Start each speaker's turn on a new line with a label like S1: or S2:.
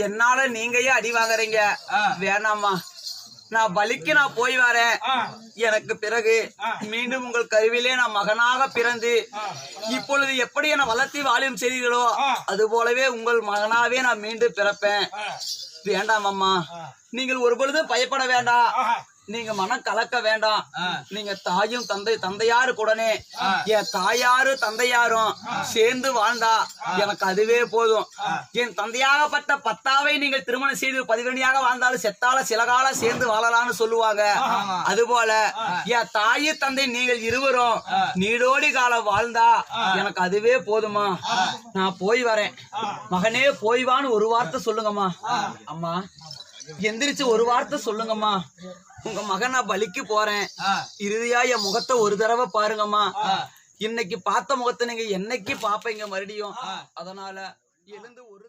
S1: என்னால நீங்கயே அடி வாங்குறீங்க, வேணாமா? நான் பலிக்கு நான் போய் வரேன். எனக்கு பிறகு மீண்டும் உங்கள் கருவிலே நான் மகனாக பிறந்து இப்பொழுது எப்படி என வளர்த்தி வாழும் செய்தீர்களோ அது போலவே உங்கள் மகனாவே நான் மீண்டும் பிறப்பேன். வேண்டாம் அம்மா, நீங்கள் ஒரு பொழுதும் பயப்பட வேண்டாம், நீங்க மனம் கலக்க வேண்டாம். நீங்க தாயும் தந்தையாரு கூடனே என் தாயாரும் தந்தையாரும் சேர்ந்து வாழ்ந்தா எனக்கு அதுவே போதும். என் தந்தையாகப்பட்ட பத்தாவை நீங்கள் திருமணம் செய்து 12 வாழ்ந்தாலும் செத்தால சில காலம் சேர்ந்து வாழலாம்னு சொல்லுவாங்க. அதுபோல என் தாயு தந்தை நீங்கள் இருவரும் நீடோடி காலம் வாழ்ந்தா எனக்கு அதுவே போதுமா. நான் போய் வரேன். மகனே போய்வான்னு ஒரு வார்த்தை சொல்லுங்கம்மா. அம்மா எந்திரிச்சு ஒரு வார்த்தை சொல்லுங்கம்மா. உங்க மகன் நான் பலிக்கு போறேன், இறுதியா என் முகத்தை ஒரு தடவை பாருங்கம்மா. இன்னைக்கு பார்த்த முகத்தை நீங்க என்னைக்கு பாப்பீங்க மறுபடியும். அதனால எழுந்து ஒரு